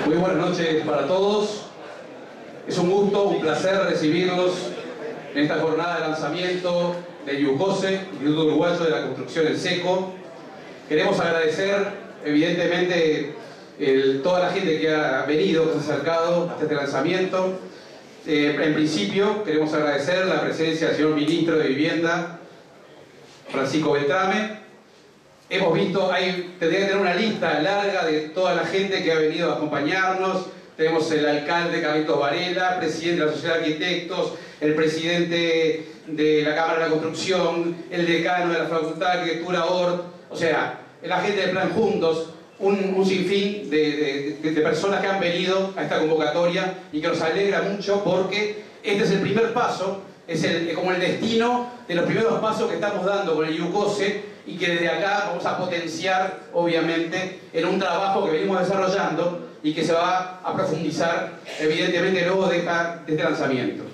Muy buenas noches para todos. Es un gusto, un placer recibirlos en esta jornada de lanzamiento del IUCOSE, Instituto Uruguayo de la Construcción en Seco. Queremos agradecer, evidentemente, toda la gente que ha venido, que se ha acercado hasta este lanzamiento. En principio, queremos agradecer la presencia del señor Ministro de Vivienda, Francisco Beltrame. Hemos visto, tendría que tener una lista larga de toda la gente que ha venido a acompañarnos. Tenemos el alcalde Carlitos Varela, presidente de la Sociedad de Arquitectos, el presidente de la Cámara de la Construcción, el decano de la Facultad de Arquitectura ORT, o sea, la gente de Plan Juntos, un sinfín de personas que han venido a esta convocatoria y que nos alegra mucho porque este es el primer paso, es como el destino de los primeros pasos que estamos dando con el IUCOSE y que desde acá vamos a potenciar, obviamente, en un trabajo que venimos desarrollando y que se va a profundizar, evidentemente, luego de este lanzamiento.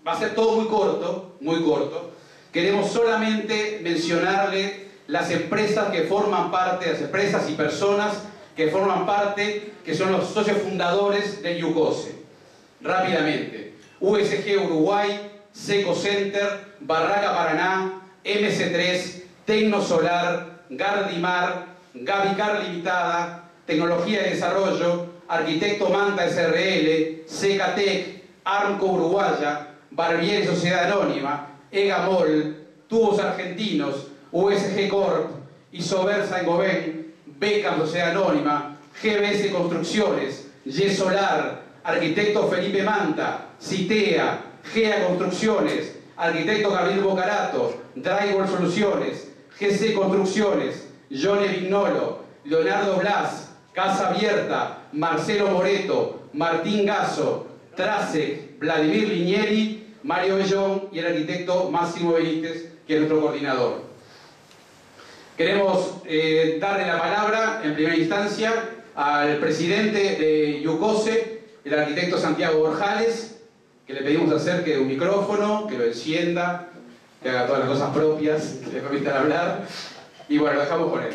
Va a ser todo muy corto, queremos solamente mencionarle las empresas que forman parte, las empresas y personas que forman parte, que son los socios fundadores del IUCOSE. Rápidamente, USG Uruguay, Seco Center, Barraca Paraná, MC3, Tecnosolar, Gardimar, Gavicar Limitada, Tecnología de Desarrollo, Arquitecto Manta SRL, Secatec, Armco Uruguaya, Barbieri Sociedad Anónima, Egamol, Tubos Argentinos, USG Corp, Isoversa Engoven, Becam Sociedad Anónima, GBS Construcciones, Yesolar, Arquitecto Felipe Manta, Citea, GEA Construcciones, Arquitecto Gabriel Bocarato, Drywall Soluciones, GC Construcciones, Johnny Vignolo, Leonardo Blas, Casa Abierta, Marcelo Moreto, Martín Gasso, Trasec, Vladimir Linieri, Mario Bellón y el arquitecto Máximo Benítez, que es nuestro coordinador. Queremos darle la palabra, en primera instancia, al presidente de IUCOSE, el arquitecto Santiago Borjales, que le pedimos acerque de un micrófono, que lo encienda, que haga todas las cosas propias, que le permitan hablar. Y bueno, lo dejamos con él.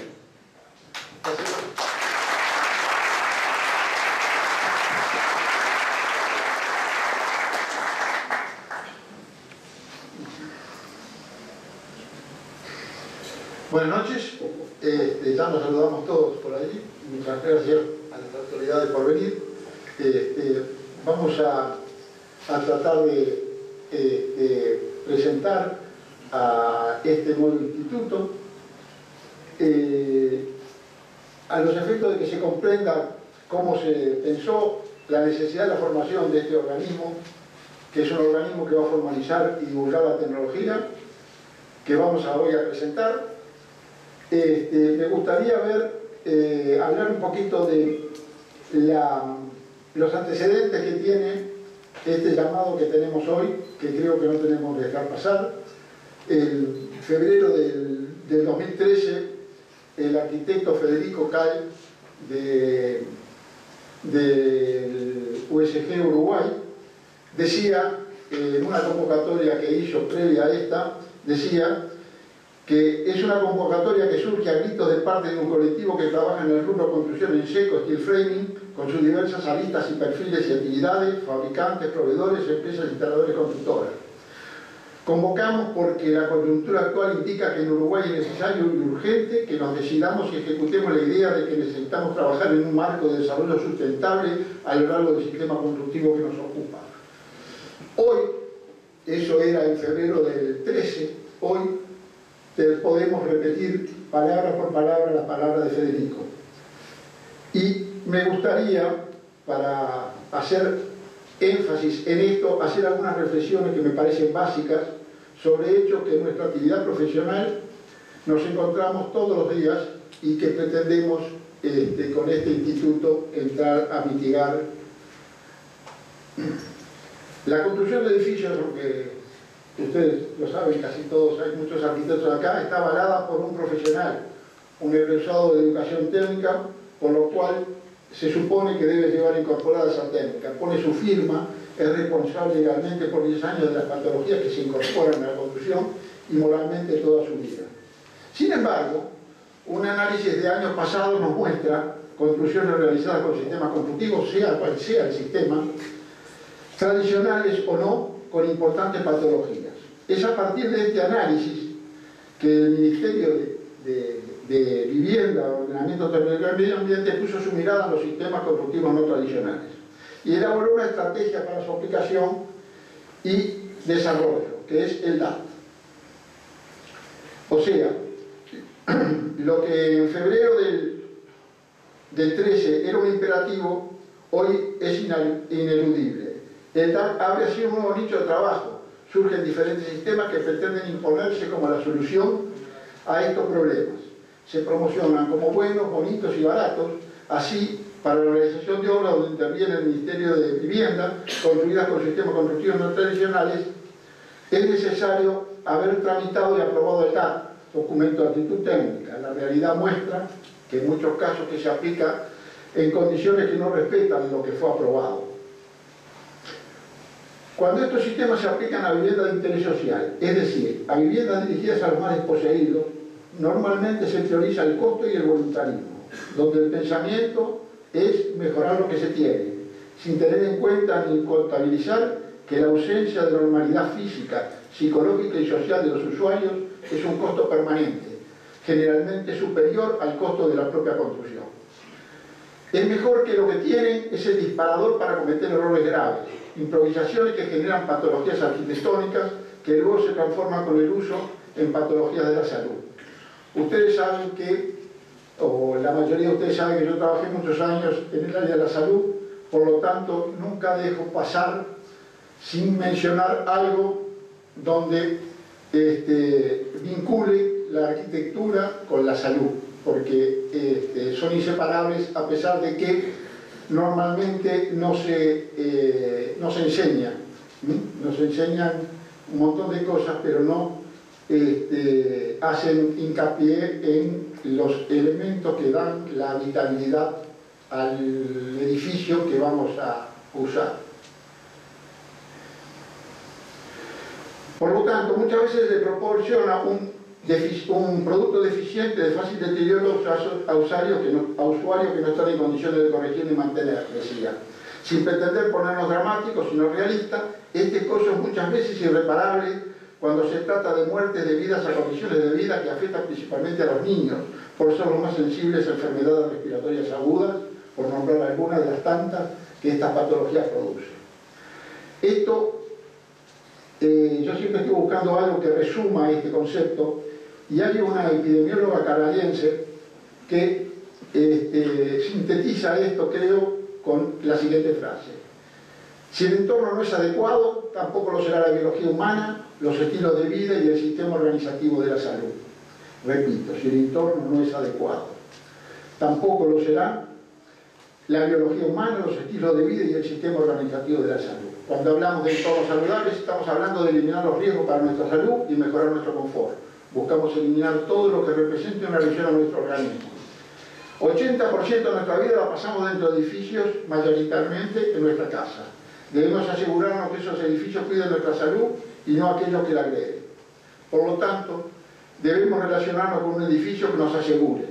Buenas noches, ya nos saludamos todos por allí, muchas gracias a las autoridades por venir. Vamos a tratar de presentar a este nuevo instituto a los efectos de que se comprenda cómo se pensó la necesidad de la formación de este organismo, que es un organismo que va a formalizar y divulgar la tecnología que vamos hoy a presentar. Me gustaría hablar un poquito de los antecedentes que tiene este llamado que tenemos hoy, que creo que no tenemos que dejar pasar. En febrero del 2013, el arquitecto Federico Cal del USG Uruguay decía, en una convocatoria que hizo previa a esta, decía que es una convocatoria que surge a gritos de parte de un colectivo que trabaja en el rubro construcción en seco, steel framing, con sus diversas aristas y perfiles y actividades, fabricantes, proveedores, empresas, instaladores, constructoras. Convocamos porque la coyuntura actual indica que en Uruguay es necesario y urgente que nos decidamos y ejecutemos la idea de que necesitamos trabajar en un marco de desarrollo sustentable a lo largo del sistema constructivo que nos ocupa. Hoy, eso era en febrero del 13, hoy podemos repetir palabra por palabra la palabra de Federico. Y me gustaría, para hacer énfasis en esto, hacer algunas reflexiones que me parecen básicas sobre hechos que en nuestra actividad profesional nos encontramos todos los días y que pretendemos con este instituto entrar a mitigar. La construcción de edificios, aunque ustedes lo saben, casi todos, hay muchos arquitectos acá, está avalada por un profesional, un egresado de educación técnica, por lo cual se supone que debe llevar incorporada esa técnica. Pone su firma, es responsable legalmente por 10 años de las patologías que se incorporan a la construcción y moralmente toda su vida. Sin embargo, un análisis de años pasados nos muestra construcciones realizadas con sistemas constructivos, sea cual sea el sistema, tradicionales o no, con importantes patologías. Es a partir de este análisis que el Ministerio de Vivienda, Ordenamiento Territorial y Medio Ambiente puso su mirada en los sistemas constructivos no tradicionales y elaboró una estrategia para su aplicación y desarrollo, que es el DAT. O sea, lo que en febrero del 13 era un imperativo, hoy es ineludible. El DAT abre así un nuevo nicho de trabajo. Surgen diferentes sistemas que pretenden imponerse como la solución a estos problemas. Se promocionan como buenos, bonitos y baratos, así para la realización de obras donde interviene el Ministerio de Vivienda, construidas con sistemas constructivos no tradicionales, es necesario haber tramitado y aprobado el DAT, documento de actitud técnica. La realidad muestra que en muchos casos que se aplica en condiciones que no respetan lo que fue aprobado. Cuando estos sistemas se aplican a viviendas de interés social, es decir, a viviendas dirigidas a los más desposeídos, normalmente se prioriza el costo y el voluntarismo, donde el pensamiento es mejorar lo que se tiene, sin tener en cuenta ni contabilizar que la ausencia de normalidad física, psicológica y social de los usuarios es un costo permanente, generalmente superior al costo de la propia construcción. Es mejor que lo que tienen es el disparador para cometer errores graves, improvisaciones que generan patologías arquitectónicas que luego se transforman con el uso en patologías de la salud. Ustedes saben que, o la mayoría de ustedes saben que yo trabajé muchos años en el área de la salud, por lo tanto nunca dejo pasar sin mencionar algo donde vincule la arquitectura con la salud, porque son inseparables a pesar de que normalmente no se enseña. Nos enseñan un montón de cosas, pero no hacen hincapié en los elementos que dan la habitabilidad al edificio que vamos a usar. Por lo tanto, muchas veces se proporciona un producto deficiente de fácil deterioro a usuarios que no están en condiciones de corregir ni mantener, decía. Sin pretender ponernos dramáticos, sino realistas, este costo es muchas veces irreparable cuando se trata de muertes debidas a condiciones de vida que afectan principalmente a los niños, por ser los más sensibles a enfermedades respiratorias agudas, por nombrar algunas de las tantas que estas patologías producen. Esto, yo siempre estoy buscando algo que resuma este concepto, y hay una epidemióloga canadiense que sintetiza esto, creo, con la siguiente frase: si el entorno no es adecuado, tampoco lo será la biología humana, los estilos de vida y el sistema organizativo de la salud. Repito, si el entorno no es adecuado, tampoco lo será la biología humana, los estilos de vida y el sistema organizativo de la salud. Cuando hablamos de entornos saludables, estamos hablando de eliminar los riesgos para nuestra salud y mejorar nuestro confort. Buscamos eliminar todo lo que represente una lesión a nuestro organismo. 80% de nuestra vida la pasamos dentro de edificios, mayoritariamente en nuestra casa. Debemos asegurarnos que esos edificios cuiden nuestra salud y no aquellos que la agreden. Por lo tanto, debemos relacionarnos con un edificio que nos asegure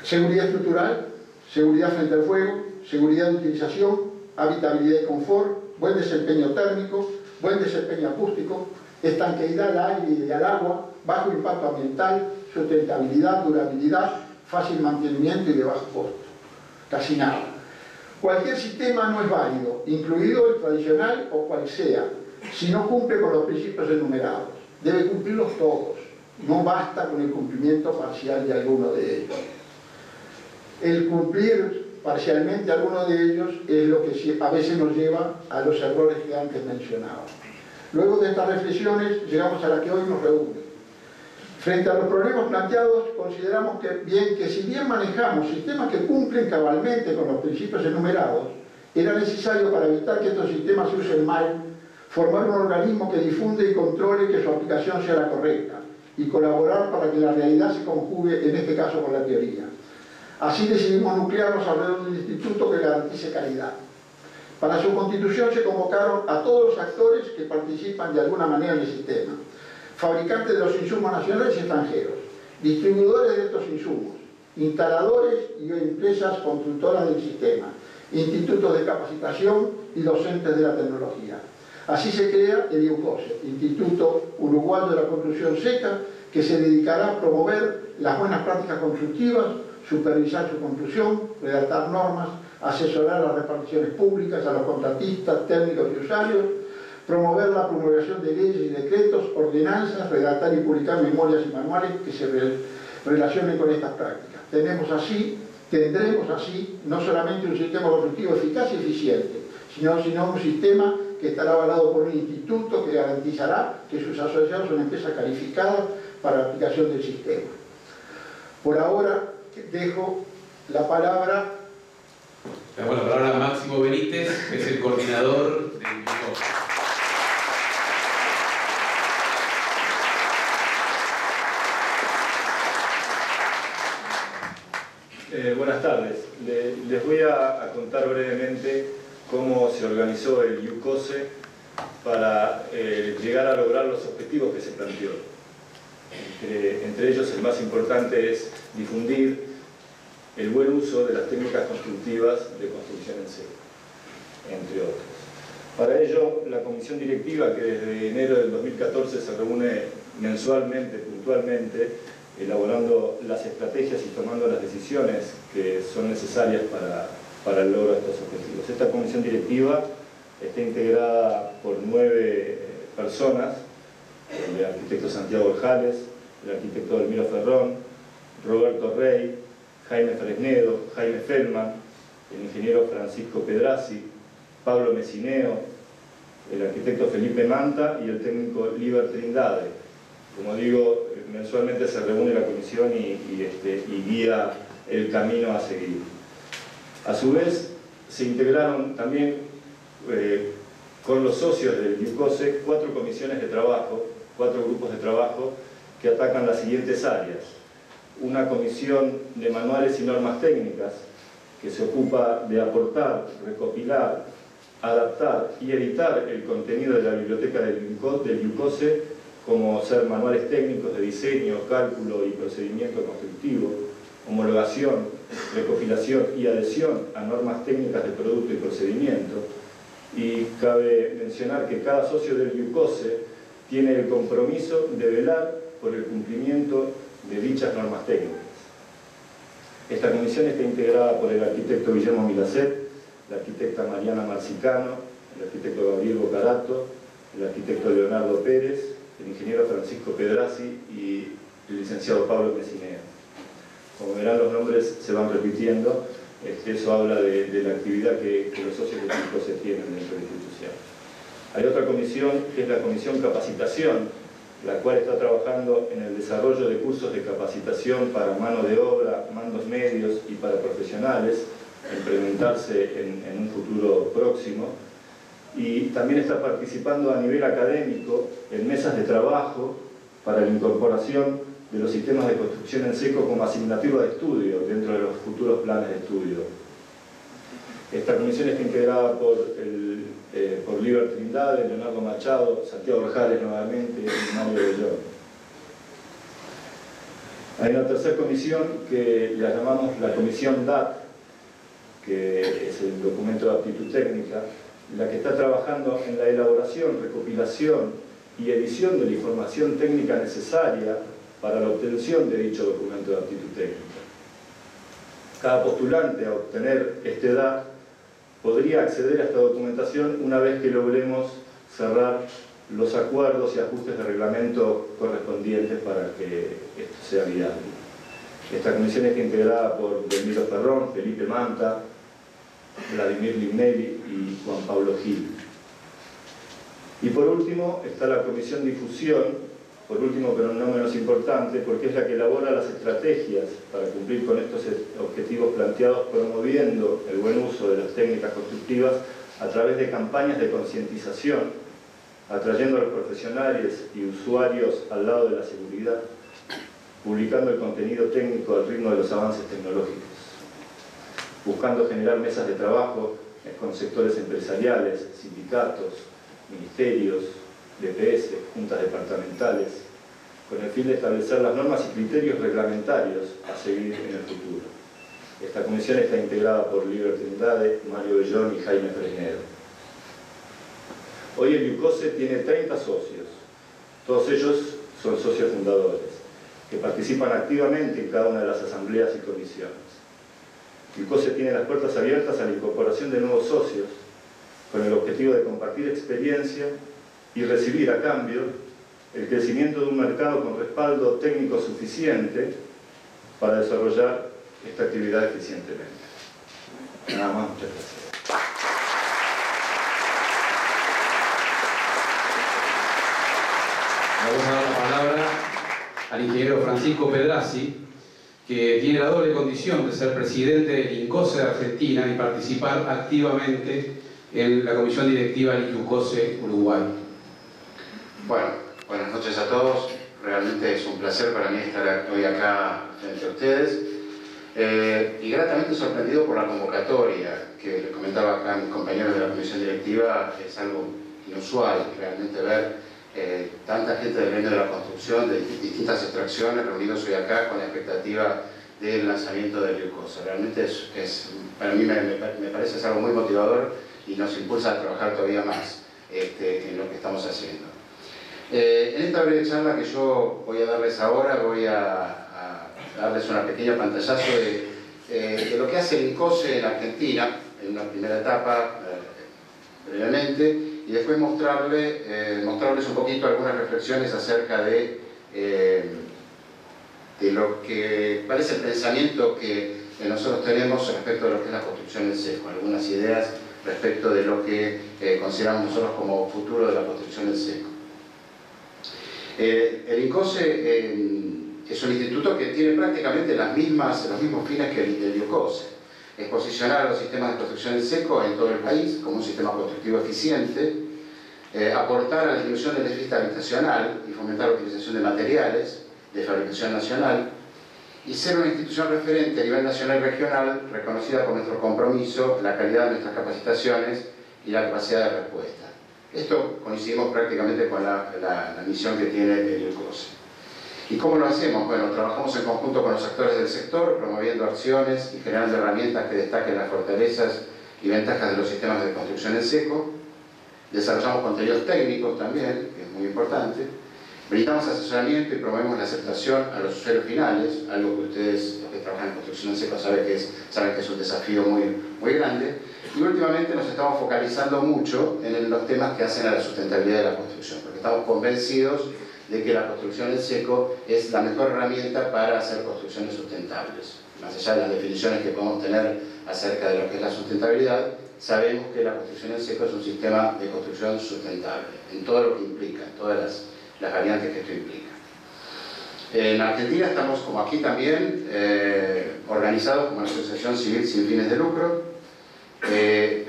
seguridad estructural, seguridad frente al fuego, seguridad de utilización, habitabilidad y confort, buen desempeño térmico, buen desempeño acústico, estanqueidad al aire y al agua, bajo impacto ambiental, sustentabilidad, durabilidad, fácil mantenimiento y de bajo costo. Casi nada. Cualquier sistema no es válido, incluido el tradicional o cual sea, si no cumple con los principios enumerados. Debe cumplirlos todos. No basta con el cumplimiento parcial de alguno de ellos. El cumplir parcialmente alguno de ellos es lo que a veces nos lleva a los errores que antes mencionaba. Luego de estas reflexiones llegamos a la que hoy nos reúne. Frente a los problemas planteados, consideramos que si bien manejamos sistemas que cumplen cabalmente con los principios enumerados, era necesario, para evitar que estos sistemas se usen mal, formar un organismo que difunde y controle que su aplicación sea la correcta y colaborar para que la realidad se conjugue, en este caso, con la teoría. Así decidimos nuclearnos alrededor de un instituto que garantice calidad. Para su constitución se convocaron a todos los actores que participan de alguna manera en el sistema: fabricantes de los insumos nacionales y extranjeros, distribuidores de estos insumos, instaladores y empresas constructoras del sistema, institutos de capacitación y docentes de la tecnología. Así se crea el IUCOSE, Instituto Uruguayo de la Construcción Seca, que se dedicará a promover las buenas prácticas constructivas, supervisar su construcción, redactar normas, asesorar a las reparticiones públicas, a los contratistas, técnicos y usuarios, promover la promulgación de leyes y decretos, ordenanzas, redactar y publicar memorias y manuales que se relacionen con estas prácticas. Tendremos así no solamente un sistema constructivo eficaz y eficiente, sino un sistema que estará avalado por un instituto que garantizará que sus asociados son empresas calificadas para la aplicación del sistema. Por ahora dejo la palabra. Le damos la palabra a Máximo Benítez, que es el coordinador del IUCOSE. Buenas tardes. Les voy a contar brevemente cómo se organizó el IUCOSE para llegar a lograr los objetivos que se planteó. Entre ellos el más importante es difundir el buen uso de las técnicas constructivas de construcción en seco, entre otros. Para ello, la comisión directiva, que desde enero del 2014 se reúne mensualmente, puntualmente, elaborando las estrategias y tomando las decisiones que son necesarias para el logro de estos objetivos. Esta comisión directiva está integrada por 9 personas: el arquitecto Santiago Orjales, el arquitecto Delmiro Ferrón, Roberto Rey, Jaime Fresnedo, Jaime Feldman, el ingeniero Francisco Pedrazi, Pablo Mesineo, el arquitecto Felipe Manta y el técnico Liber Trindade. Como digo, mensualmente se reúne la comisión y guía el camino a seguir. A su vez, se integraron también con los socios del IUCOSE 4 comisiones de trabajo, 4 grupos de trabajo que atacan las siguientes áreas. Una comisión de manuales y normas técnicas que se ocupa de aportar, recopilar, adaptar y editar el contenido de la biblioteca del IUCOSE, como ser manuales técnicos de diseño, cálculo y procedimiento constructivo, homologación, recopilación y adhesión a normas técnicas de producto y procedimiento. Y cabe mencionar que cada socio del IUCOSE tiene el compromiso de velar por el cumplimiento de dichas normas técnicas. Esta comisión está integrada por el arquitecto Guillermo Milacet, la arquitecta Mariana Marcicano, el arquitecto Gabriel Bocarato, el arquitecto Leonardo Pérez, el ingeniero Francisco Pedrazi y el licenciado Pablo Mesineo. Como verán, los nombres se van repitiendo. Eso habla de la actividad que los socios del IUCOSE tienen dentro de la institución. Hay otra comisión, que es la Comisión Capacitación, la cual está trabajando en el desarrollo de cursos de capacitación para mano de obra, mandos medios y para profesionales, a implementarse en un futuro próximo. Y también está participando a nivel académico en mesas de trabajo para la incorporación de los sistemas de construcción en seco como asignatura de estudio dentro de los futuros planes de estudio. Esta comisión está integrada por Liber Trindade, Leonardo Machado, Santiago Orjales nuevamente y Mario Bellón. Hay una tercera comisión que la llamamos la Comisión DAT, que es el documento de aptitud técnica, la que está trabajando en la elaboración, recopilación y edición de la información técnica necesaria para la obtención de dicho documento de aptitud técnica. Cada postulante a obtener este DAT podría acceder a esta documentación una vez que logremos cerrar los acuerdos y ajustes de reglamento correspondientes para que esto sea viable. Esta comisión está integrada por Delmiro Ferrón, Felipe Manta, Vladimir Lignelli y Juan Pablo Gil. Y por último está la Comisión Difusión, por último pero no menos importante, porque es la que elabora las estrategias para cumplir con estos objetivos planteados, promoviendo el buen uso de las técnicas constructivas a través de campañas de concientización, atrayendo a los profesionales y usuarios al lado de la seguridad, publicando el contenido técnico al ritmo de los avances tecnológicos, buscando generar mesas de trabajo con sectores empresariales, sindicatos, ministerios, DPS, juntas departamentales, con el fin de establecer las normas y criterios reglamentarios a seguir en el futuro. Esta comisión está integrada por Liber Trindade, Mario Bellón y Jaime Fresnedo. Hoy el IUCOSE tiene 30 socios, todos ellos son socios fundadores, que participan activamente en cada una de las asambleas y comisiones. IUCOSE tiene las puertas abiertas a la incorporación de nuevos socios, con el objetivo de compartir experiencia y recibir a cambio el crecimiento de un mercado con respaldo técnico suficiente para desarrollar esta actividad eficientemente. Nada más, muchas gracias. Vamos a dar la palabra al ingeniero Francisco Pedrazzi, que tiene la doble condición de ser presidente del INCOSE de Argentina y participar activamente en la comisión directiva del IUCOSE Uruguay. Bueno, buenas noches a todos. Realmente es un placer para mí estar hoy acá frente a ustedes. Y gratamente sorprendido por la convocatoria que les comentaba acá a mis compañeros de la comisión directiva. Es algo inusual realmente ver tanta gente del gremio de la construcción, de distintas extracciones, reunidos hoy acá con la expectativa del lanzamiento del IUCOSE. Realmente para mí me parece algo muy motivador y nos impulsa a trabajar todavía más en lo que estamos haciendo. En esta breve charla que yo voy a darles ahora, voy a darles una pequeña pantallazo de lo que hace el INCOSE en Argentina, en una primera etapa, brevemente, y después mostrarles un poquito algunas reflexiones acerca de lo que parece el pensamiento que nosotros tenemos respecto de lo que es la construcción en seco, algunas ideas respecto de lo que consideramos nosotros como futuro de la construcción en seco. El INCOSE es un instituto que tiene prácticamente los mismos fines que el IUCOSE. Es posicionar los sistemas de construcción en seco en todo el país como un sistema constructivo eficiente, aportar a la disminución del déficit habitacional y fomentar la utilización de materiales de fabricación nacional, y ser una institución referente a nivel nacional y regional reconocida por nuestro compromiso, la calidad de nuestras capacitaciones y la capacidad de respuesta. Esto coincidimos prácticamente con la misión que tiene el IUCOSE. ¿Y cómo lo hacemos? Bueno, trabajamos en conjunto con los actores del sector, promoviendo acciones y generando herramientas que destaquen las fortalezas y ventajas de los sistemas de construcción en seco. Desarrollamos contenidos técnicos también, que es muy importante. Brindamos asesoramiento y promovemos la aceptación a los usuarios finales, algo que ustedes, los que trabajan en construcción en seco, saben que es un desafío muy grande. Y últimamente nos estamos focalizando mucho en los temas que hacen a la sustentabilidad de la construcción, porque estamos convencidos de que la construcción en seco es la mejor herramienta para hacer construcciones sustentables. Más allá de las definiciones que podemos tener acerca de lo que es la sustentabilidad, sabemos que la construcción en seco es un sistema de construcción sustentable, en todo lo que implica, en todas las variantes que esto implica. En Argentina estamos, como aquí también, organizados como una asociación civil sin fines de lucro.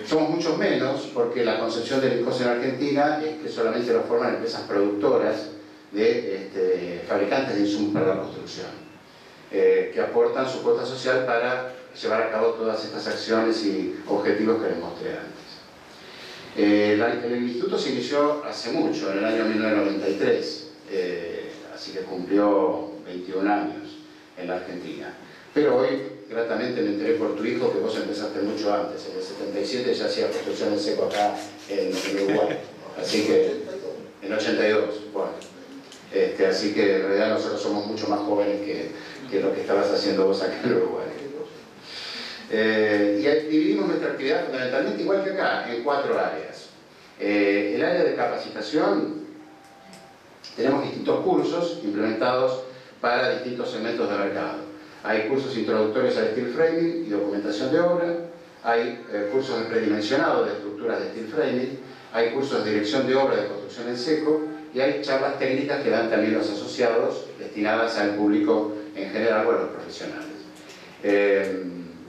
Somos muchos menos porque la concepción del INCOSE en Argentina es que solamente lo forman empresas productoras de fabricantes de insumos para la construcción, que aportan su cuota social para llevar a cabo todas estas acciones y objetivos que les mostré antes. El instituto se inició hace mucho, en el año 1993, así que cumplió 21 años en la Argentina. Pero hoy, gratamente, me enteré por tu hijo que vos empezaste mucho antes. En el 77 ya hacía construcción en seco acá en Uruguay. Así que, en 82, bueno. Así que en realidad nosotros somos mucho más jóvenes que lo que estabas haciendo vos acá en Uruguay. Y dividimos nuestra actividad fundamentalmente, igual que acá, en 4 áreas. El área de capacitación, tenemos distintos cursos implementados para distintos segmentos de mercado. Hay cursos introductorios al steel framing y documentación de obra, hay cursos de predimensionado de estructuras de steel framing, hay cursos de dirección de obra de construcción en seco, y hay charlas técnicas que dan también los asociados, destinadas al público en general o a los profesionales.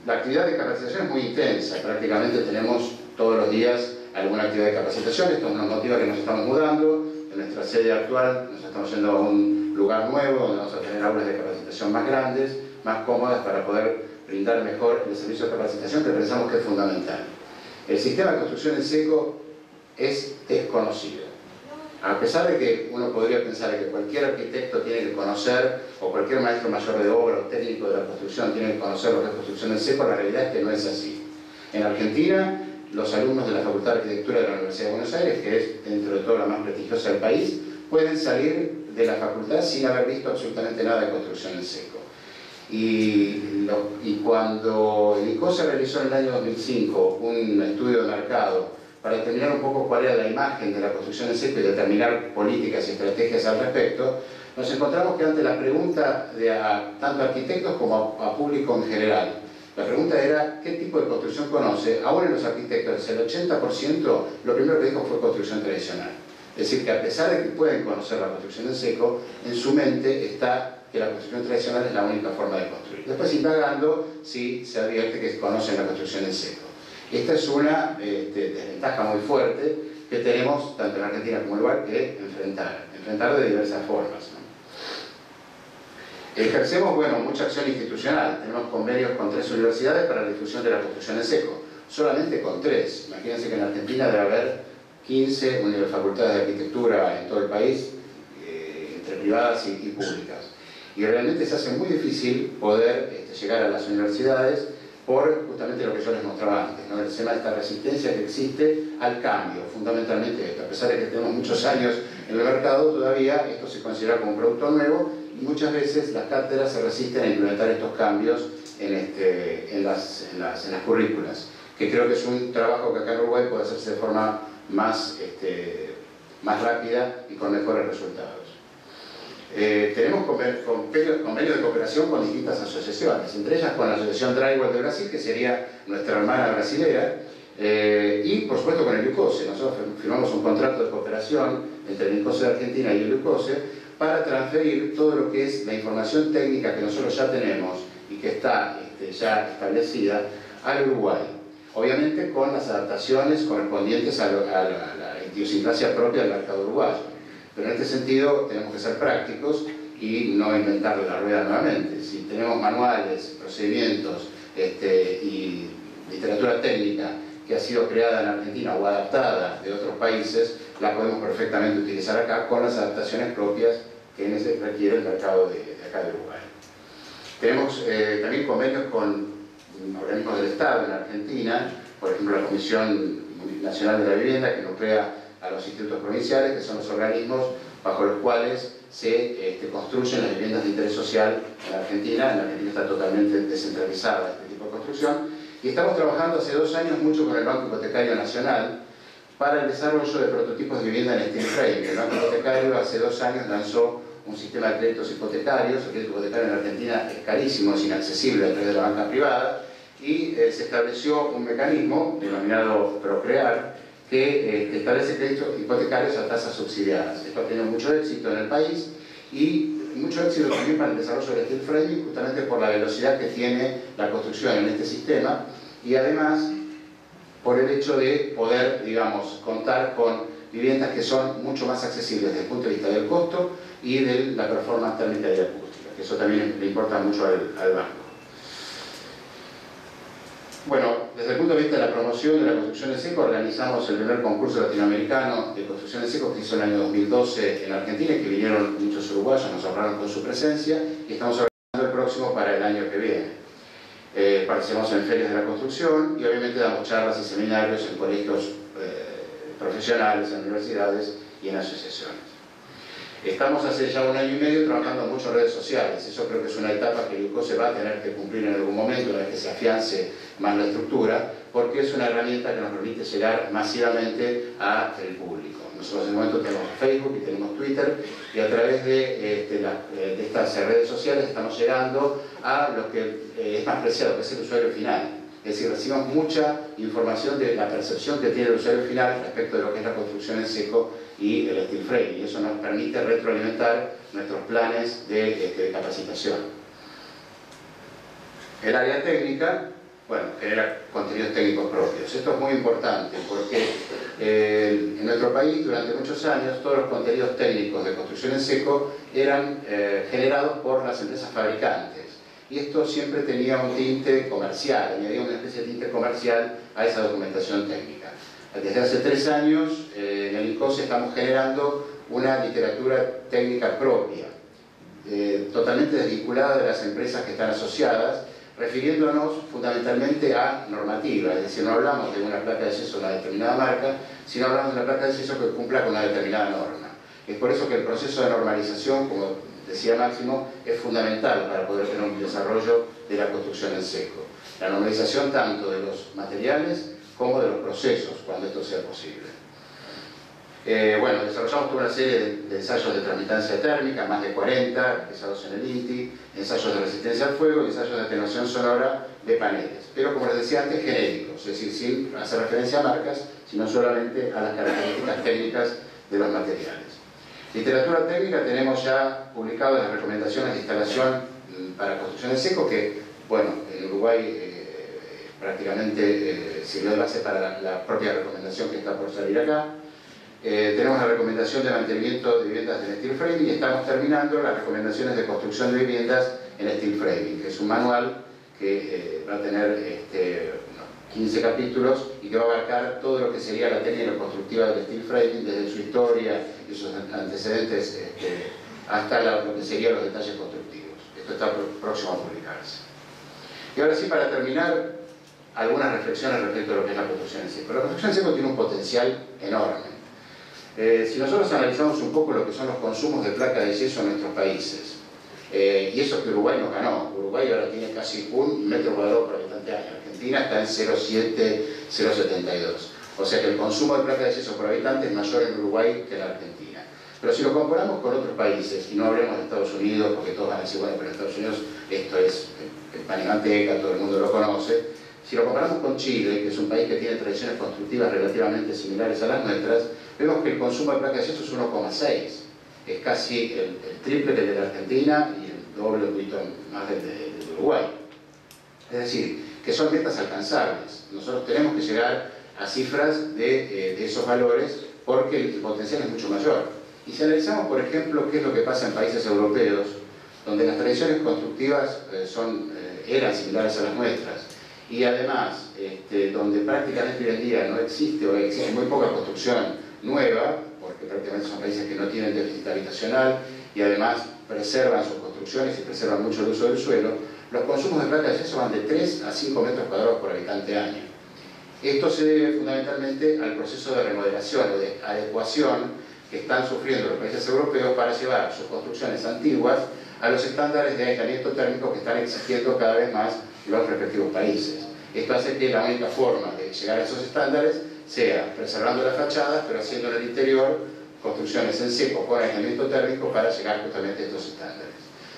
La actividad de capacitación es muy intensa, prácticamente tenemos todos los días alguna actividad de capacitación. Esto nos motiva que nos estamos mudando, en nuestra sede actual nos estamos yendo a un lugar nuevo, donde vamos a tener aulas de capacitación más grandes, más cómodas, para poder brindar mejor el servicio de capacitación que pensamos que es fundamental. El sistema de construcción en seco es desconocido. A pesar de que uno podría pensar que cualquier arquitecto tiene que conocer, o cualquier maestro mayor de obra o técnico de la construcción tiene que conocer lo que es construcción en seco, la realidad es que no es así. En Argentina, los alumnos de la Facultad de Arquitectura de la Universidad de Buenos Aires, que es dentro de todo la más prestigiosa del país, pueden salir de la facultad sin haber visto absolutamente nada de construcción en seco. Y cuando el ICOSE realizó en el año 2005 un estudio de mercado para determinar un poco cuál era la imagen de la construcción en seco y determinar políticas y estrategias al respecto, nos encontramos que ante la pregunta de tanto a arquitectos como a público en general, la pregunta era ¿qué tipo de construcción conoce? Aún en los arquitectos, el 80% lo primero que dijo fue construcción tradicional. Es decir, que a pesar de que pueden conocer la construcción en seco, en su mente está que la construcción tradicional es la única forma de construir. Después, indagando, sí se advierte que conocen la construcción en seco. Esta es una desventaja muy fuerte que tenemos, tanto en Argentina como en Uruguay, que enfrentar de diversas formas, ¿no? Ejercemos, bueno, mucha acción institucional. Tenemos convenios con 3 universidades para la difusión de la construcción en seco. Solamente con 3. Imagínense que en Argentina debe haber 15 facultades de arquitectura en todo el país, entre privadas y públicas. Y realmente se hace muy difícil poder llegar a las universidades por justamente lo que yo les mostraba antes, ¿no? El tema de esta resistencia que existe al cambio, fundamentalmente esto. A pesar de que tenemos muchos años en el mercado, todavía esto se considera como un producto nuevo y muchas veces las cátedras se resisten a implementar estos cambios en las currículas, que creo que es un trabajo que acá en Uruguay puede hacerse de forma más rápida y con mejores resultados. Tenemos convenios de cooperación con distintas asociaciones, entre ellas con la Asociación Drywall de Brasil, que sería nuestra hermana brasilera, y por supuesto con el IUCOSE. Nosotros firmamos un contrato de cooperación entre el IUCOSE de Argentina y el IUCOSE para transferir todo lo que es la información técnica que nosotros ya tenemos y que está ya establecida al Uruguay. Obviamente con las adaptaciones correspondientes a la idiosincrasia propia del mercado uruguayo. Pero en este sentido tenemos que ser prácticos y no inventar la rueda nuevamente. Si tenemos manuales, procedimientos y literatura técnica que ha sido creada en Argentina o adaptada de otros países, la podemos perfectamente utilizar acá con las adaptaciones propias que requiere el mercado de acá de Uruguay. Tenemos también convenios con organismos del Estado en Argentina, por ejemplo la Comisión Nacional de la Vivienda, que nuclea a los institutos provinciales, que son los organismos bajo los cuales se construyen las viviendas de interés social en Argentina. En Argentina está totalmente descentralizada este tipo de construcción. Y estamos trabajando hace 2 años mucho con el Banco Hipotecario Nacional para el desarrollo de prototipos de vivienda en steel frame. El Banco Hipotecario hace 2 años lanzó un sistema de créditos hipotecarios. El crédito hipotecario en Argentina es carísimo, es inaccesible a través de la banca privada, y se estableció un mecanismo denominado Procrear, que establece créditos hipotecarios a tasas subsidiadas. Esto ha tenido mucho éxito en el país y mucho éxito también para el desarrollo del steel framing, justamente por la velocidad que tiene la construcción en este sistema y además por el hecho de poder, digamos, contar con viviendas que son mucho más accesibles desde el punto de vista del costo y de la performance térmica y acústica, que eso también le importa mucho al banco. Bueno, desde el punto de vista de la promoción de la construcción en seco, organizamos el primer concurso latinoamericano de construcción en seco que hizo en el año 2012 en Argentina, y que vinieron muchos uruguayos, nos honraron con su presencia, y estamos organizando el próximo para el año que viene. Participamos en ferias de la construcción y obviamente damos charlas y seminarios en colegios profesionales, en universidades y en asociaciones. Estamos hace ya 1 año y medio trabajando mucho en redes sociales. Eso creo que es una etapa que el IUCOSE va a tener que cumplir en algún momento, una vez que se afiance más la estructura, porque es una herramienta que nos permite llegar masivamente al público. Nosotros en el momento tenemos Facebook y tenemos Twitter, y a través de estas redes sociales estamos llegando a lo que es más preciado, que es el usuario final. Es decir, recibimos mucha información de la percepción que tiene el usuario final respecto de lo que es la construcción en seco y el steel frame, y eso nos permite retroalimentar nuestros planes de capacitación. El área técnica, bueno, genera contenidos técnicos propios. Esto es muy importante porque en nuestro país durante muchos años todos los contenidos técnicos de construcción en seco eran generados por las empresas fabricantes, y esto siempre tenía un tinte comercial, añadía una especie de tinte comercial a esa documentación técnica. Desde hace 3 años en el IUCOSE estamos generando una literatura técnica propia, totalmente desvinculada de las empresas que están asociadas, refiriéndonos fundamentalmente a normativa, es decir, no hablamos de una placa de yeso de una determinada marca, sino hablamos de una placa de yeso que cumpla con una determinada norma. Es por eso que el proceso de normalización, como decía Máximo, es fundamental para poder tener un desarrollo de la construcción en seco. La normalización tanto de los materiales como de los procesos, cuando esto sea posible. Bueno, desarrollamos toda una serie de ensayos de transmitancia térmica, más de 40, realizados en el INTI, ensayos de resistencia al fuego y ensayos de atenuación sonora de paneles. Pero, como les decía antes, genéricos, es decir, sin hacer referencia a marcas, sino solamente a las características técnicas de los materiales. Literatura técnica tenemos ya publicado las recomendaciones de instalación para construcción en seco, que, bueno, en Uruguay prácticamente sirvió de base para la propia recomendación que está por salir acá. Tenemos la recomendación de mantenimiento de viviendas en steel framing y estamos terminando las recomendaciones de construcción de viviendas en steel framing, que es un manual que va a tener 15 capítulos y que va a abarcar todo lo que sería la técnica constructiva del steel framing, desde su historia y sus antecedentes hasta lo que serían los detalles constructivos. Esto está próximo a publicarse. Y ahora sí, para terminar, algunas reflexiones respecto a lo que es la construcción en seco. La construcción en seco tiene un potencial enorme. Si nosotros analizamos un poco lo que son los consumos de placa de yeso en nuestros países, y eso que Uruguay nos ganó, Uruguay ahora tiene casi 1 metro cuadrado por habitante año, Argentina está en 0,7, 0,72, o sea que el consumo de placa de yeso por habitante es mayor en Uruguay que en Argentina. Pero si lo comparamos con otros países, y no hablemos de Estados Unidos, porque todos van a decir, bueno, pero en Estados Unidos esto es el pan y manteca, todo el mundo lo conoce. Si lo comparamos con Chile, que es un país que tiene tradiciones constructivas relativamente similares a las nuestras, vemos que el consumo de placa de yeso es 1,6. Es casi el triple que el de la Argentina y el doble, un poquito más del de Uruguay. Es decir, que son metas alcanzables. Nosotros tenemos que llegar a cifras de esos valores porque el potencial es mucho mayor. Y si analizamos, por ejemplo, qué es lo que pasa en países europeos, donde las tradiciones constructivas eran similares a las nuestras, y además, donde prácticamente hoy en día no existe o existe muy poca construcción nueva, porque prácticamente son países que no tienen déficit habitacional y además preservan sus construcciones y preservan mucho el uso del suelo, los consumos de placa de yeso van de 3 a 5 metros cuadrados por habitante año. Esto se debe fundamentalmente al proceso de remodelación o de adecuación que están sufriendo los países europeos para llevar sus construcciones antiguas a los estándares de aislamiento térmico que están exigiendo cada vez más los respectivos países. Esto hace que la única forma de llegar a esos estándares sea preservando las fachadas, pero haciendo en el interior construcciones en seco con aislamiento térmico para llegar justamente a estos estándares.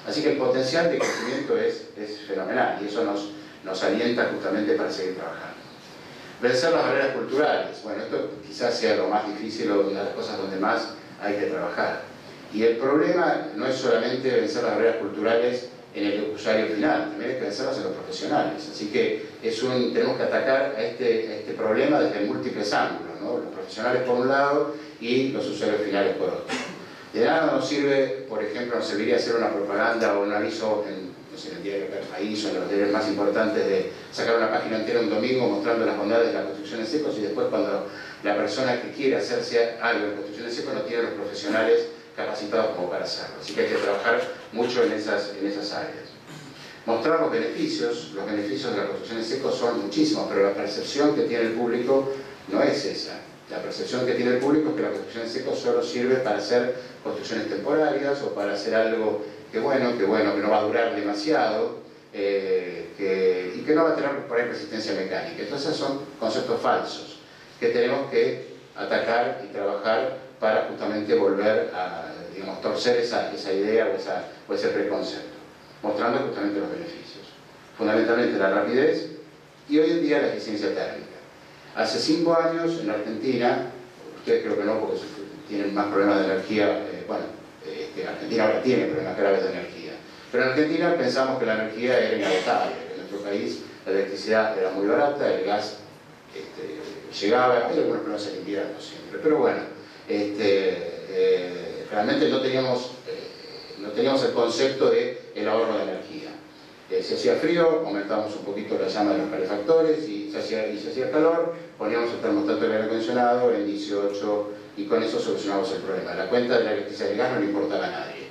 Así que el potencial de crecimiento es fenomenal y eso nos alienta justamente para seguir trabajando. Vencer las barreras culturales. Bueno, esto quizás sea lo más difícil o una de las cosas donde más hay que trabajar. Y el problema no es solamente vencer las barreras culturales en el usuario final, también hay que vencerlas en los profesionales. Así que tenemos que atacar a este problema desde múltiples ángulos, ¿no? Los profesionales por un lado y los usuarios finales por otro. De nada nos sirve, por ejemplo, nos serviría hacer una propaganda o un aviso en el diario del país o en los diarios más importantes de sacar una página entera un domingo mostrando las bondades de la construcción en seco, y después cuando la persona que quiere hacerse algo en construcción en seco no tiene los profesionales capacitados como para hacerlo. Así que hay que trabajar mucho en esas áreas. Mostrar los beneficios de la construcción en seco son muchísimos, pero la percepción que tiene el público no es esa. La percepción que tiene el público es que la construcción en seco solo sirve para hacer construcciones temporarias o para hacer algo que no va a durar demasiado y que no va a tener por ahí resistencia mecánica. Entonces son conceptos falsos que tenemos que atacar y trabajar para justamente volver a, torcer esa idea o ese preconcepto, mostrando justamente los beneficios. Fundamentalmente la rapidez y hoy en día la eficiencia térmica. Hace 5 años en Argentina, ustedes creo que no porque tienen más problemas de energía, Argentina ahora tiene problemas graves de energía, pero en Argentina pensamos que la energía era inagotable, que en nuestro país la electricidad era muy barata, el gas llegaba, hay algunos problemas en invierno siempre, pero bueno, realmente no teníamos el concepto del ahorro de energía. Si hacía frío, aumentábamos un poquito la llama de los calefactores, y si hacía calor, poníamos el termostato del aire acondicionado en 18 y con eso solucionamos el problema. La cuenta de la electricidad y el gas no le importaba a nadie.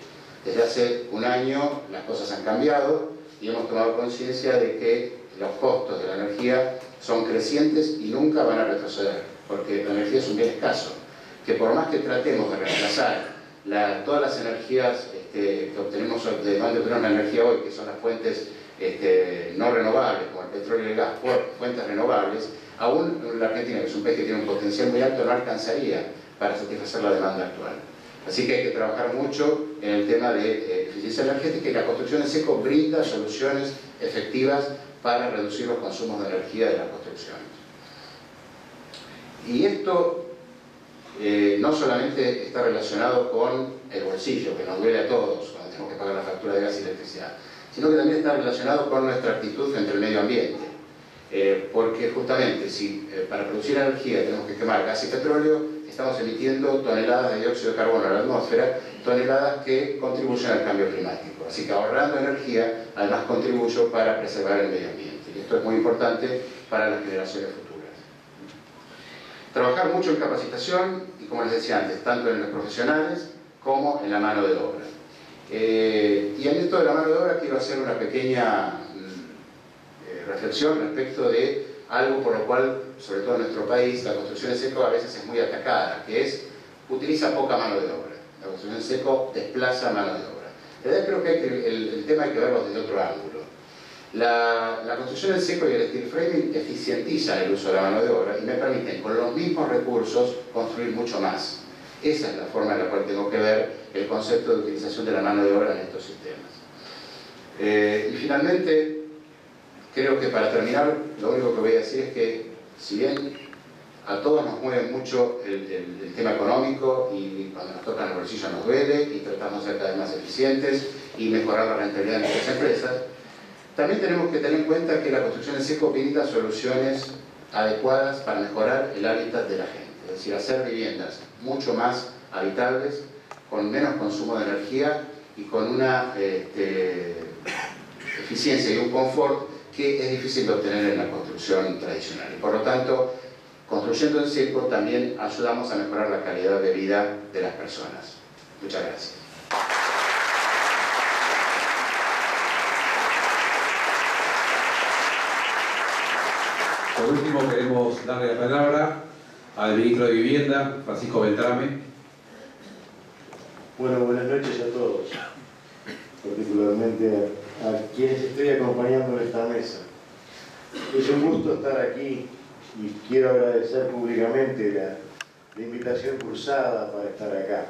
Desde hace un año las cosas han cambiado y hemos tomado conciencia de que los costos de la energía son crecientes y nunca van a retroceder, porque la energía es un bien escaso, que por más que tratemos de reemplazar todas las energías que obtenemos, de donde obtenemos la energía hoy, que son las fuentes no renovables, como el petróleo y el gas, por fuentes renovables, aún la Argentina, que es un país que tiene un potencial muy alto, no alcanzaría para satisfacer la demanda actual. Así que hay que trabajar mucho en el tema de eficiencia energética, y la construcción en seco brinda soluciones efectivas para reducir los consumos de energía de las construcciones. Y esto no solamente está relacionado con el bolsillo, que nos duele a todos cuando tenemos que pagar la factura de gas y electricidad, sino que también está relacionado con nuestra actitud frente al medio ambiente. Porque justamente si para producir energía tenemos que quemar gas y petróleo, estamos emitiendo toneladas de dióxido de carbono a la atmósfera, toneladas que contribuyen al cambio climático. Así que ahorrando energía, además contribuyo para preservar el medio ambiente. Y esto es muy importante para las generaciones futuras. Trabajar mucho en capacitación, y como les decía antes, tanto en los profesionales como en la mano de obra. Y en esto de la mano de obra quiero hacer una pequeña reflexión respecto de algo por lo cual, sobre todo en nuestro país, la construcción en seco a veces es muy atacada, que es, utiliza poca mano de obra. La construcción en seco desplaza mano de obra. En realidad creo que el tema hay que verlo desde otro ángulo. La construcción en seco y el steel framing eficientizan el uso de la mano de obra y me permiten, con los mismos recursos, construir mucho más. Esa es la forma en la cual tengo que ver el concepto de utilización de la mano de obra en estos sistemas. Y finalmente, creo que para terminar, lo único que voy a decir es que, si bien a todos nos mueve mucho el tema económico, y cuando nos tocan los bolsillos nos duele, y tratamos de ser cada vez más eficientes y mejorar la rentabilidad de nuestras empresas, también tenemos que tener en cuenta que la construcción en seco brinda soluciones adecuadas para mejorar el hábitat de la gente, es decir, hacer viviendas mucho más habitables, con menos consumo de energía y con una eficiencia y un confort que es difícil de obtener en la construcción tradicional. Y por lo tanto, construyendo en seco también ayudamos a mejorar la calidad de vida de las personas. Muchas gracias. Por último, queremos darle la palabra al ministro de Vivienda, Francisco Beltrame. Bueno, buenas noches a todos, particularmente a quienes estoy acompañando en esta mesa. Es un gusto estar aquí y quiero agradecer públicamente la invitación cursada para estar acá.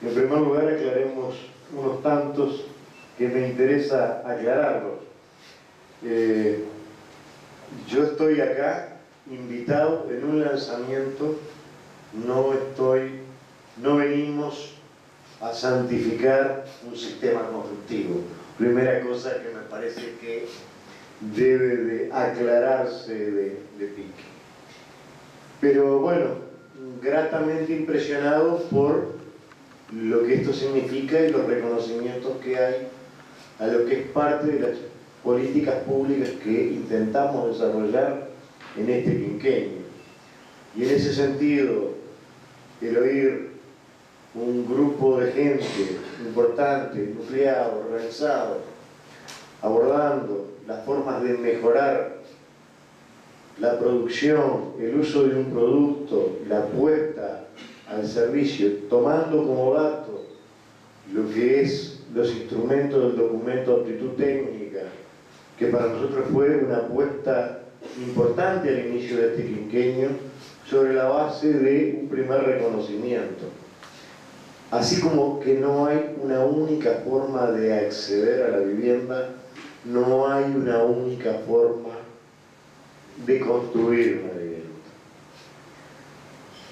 En primer lugar, aclaremos unos tantos que me interesa aclararlos. Yo estoy acá invitado en un lanzamiento, no venimos a santificar un sistema constructivo. Primera cosa que me parece que debe de aclararse de pique. Pero bueno, gratamente impresionado por lo que esto significa y los reconocimientos que hay a lo que es parte de las políticas públicas que intentamos desarrollar en este quinquenio. Y en ese sentido, el oír un grupo de gente importante, nucleado, organizado, abordando las formas de mejorar la producción, el uso de un producto, la apuesta al servicio, tomando como dato lo que es los instrumentos del documento de aptitud técnica, que para nosotros fue una apuesta importante al inicio de este quinquenio, sobre la base de un primer reconocimiento. Así como que no hay una única forma de acceder a la vivienda, no hay una única forma de construir una vivienda.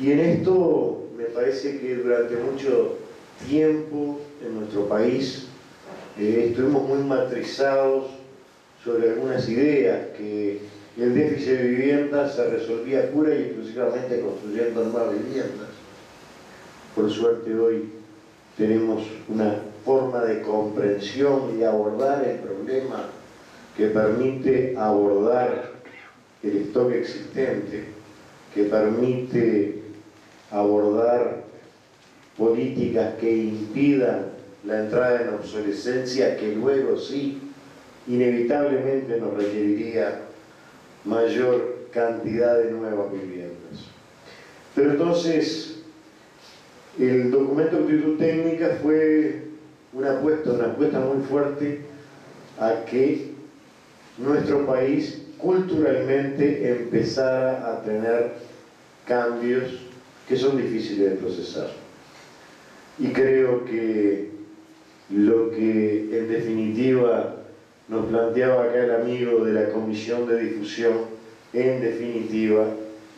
Y en esto me parece que durante mucho tiempo en nuestro país estuvimos muy matrizados sobre algunas ideas, que el déficit de vivienda se resolvía pura y exclusivamente construyendo nuevas viviendas. Por suerte hoy tenemos una forma de comprensión y abordar el problema que permite abordar el stock existente, que permite abordar políticas que impidan la entrada en obsolescencia, que luego sí, inevitablemente nos requeriría mayor cantidad de nuevas viviendas. Pero entonces, el documento de actitud técnica fue una apuesta muy fuerte a que nuestro país culturalmente empezara a tener cambios que son difíciles de procesar. Y creo que lo que en definitiva nos planteaba acá el amigo de la Comisión de Difusión, en definitiva,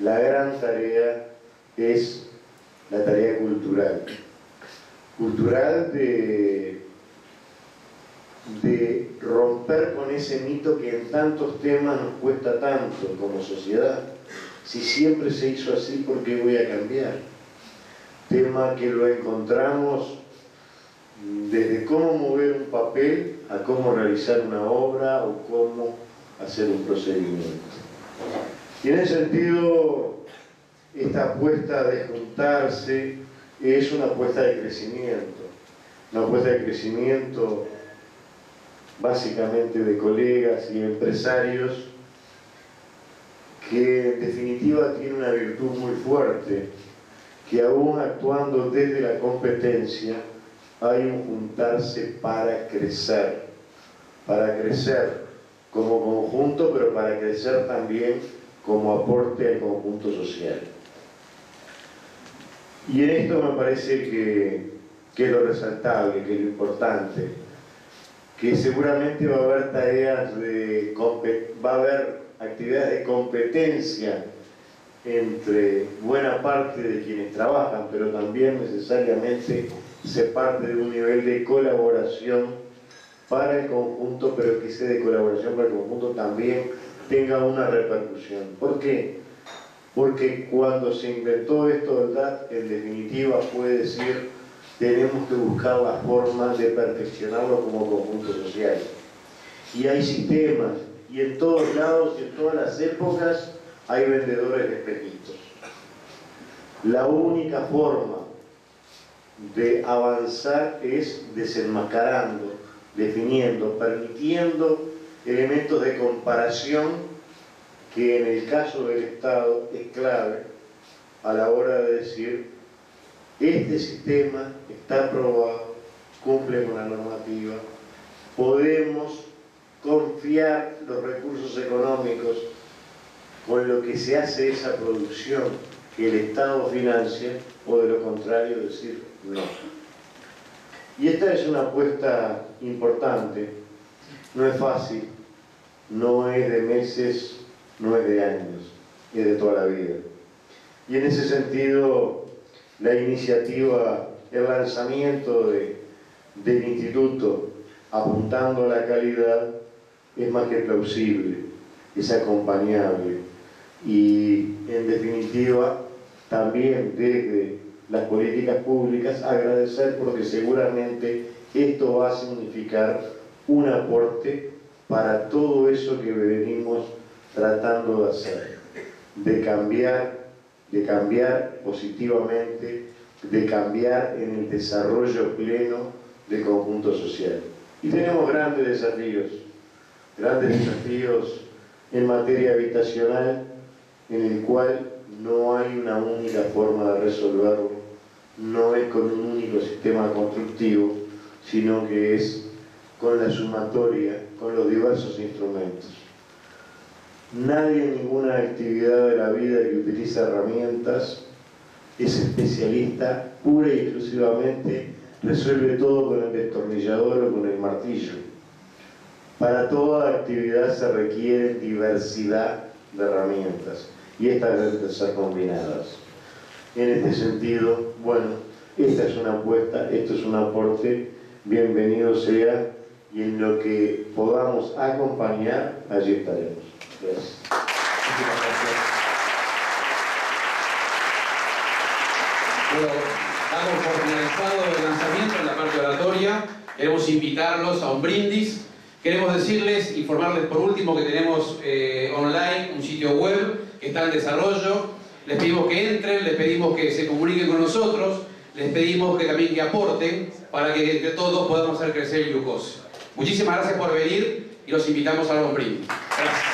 la gran tarea es la tarea cultural. Cultural de romper con ese mito que en tantos temas nos cuesta tanto como sociedad. Si siempre se hizo así, ¿por qué voy a cambiar? Tema que lo encontramos desde cómo mover un papel a cómo realizar una obra o cómo hacer un procedimiento. Y en ese sentido, esta apuesta de juntarse es una apuesta de crecimiento. Una apuesta de crecimiento básicamente de colegas y empresarios que en definitiva tiene una virtud muy fuerte, que aún actuando desde la competencia hay un juntarse para crecer como conjunto, pero para crecer también como aporte al conjunto social. Y en esto me parece que es lo resaltable, que es lo importante, que seguramente va a haber va a haber actividades de competencia entre buena parte de quienes trabajan, pero también necesariamente se parte de un nivel de colaboración para el conjunto, pero que ese de colaboración para el conjunto también tenga una repercusión. ¿Por qué? Porque cuando se inventó esto del DAT, en definitiva fue decir, tenemos que buscar la forma de perfeccionarlo como conjunto social. Y hay sistemas, y en todos lados y en todas las épocas hay vendedores de espejitos. La única forma de avanzar es desenmascarando, definiendo, permitiendo elementos de comparación que en el caso del Estado es clave a la hora de decir este sistema está aprobado, cumple con la normativa, podemos confiar los recursos económicos con lo que se hace esa producción que el Estado financia, o de lo contrario decir no. Y esta es una apuesta importante, no es fácil, no es de meses, no es de años, es de toda la vida. Y en ese sentido, la iniciativa, el lanzamiento del instituto apuntando a la calidad es más que plausible, es acompañable y en definitiva también desde las políticas públicas agradecer porque seguramente esto va a significar un aporte para todo eso que venimos tratando de hacer, de cambiar positivamente, de cambiar en el desarrollo pleno del conjunto social. Y tenemos grandes desafíos en materia habitacional, en el cual no hay una única forma de resolverlo, no es con un único sistema constructivo, sino que es con la sumatoria, con los diversos instrumentos. Nadie en ninguna actividad de la vida que utiliza herramientas es especialista pura y exclusivamente, resuelve todo con el destornillador o con el martillo. Para toda actividad se requiere diversidad de herramientas y estas deben ser combinadas. En este sentido, bueno, esta es una apuesta, esto es un aporte, bienvenido sea, y en lo que podamos acompañar, allí estaremos. Gracias. Bueno, damos por finalizado el lanzamiento en la parte oratoria. Queremos invitarlos a un brindis Queremos decirles, informarles por último que tenemos online un sitio web que está en desarrollo. Les pedimos que entren, les pedimos que se comuniquen con nosotros, les pedimos que también que aporten para que entre todos podamos hacer crecer el IUCOSE. Muchísimas gracias por venir y los invitamos a un brindis. Gracias.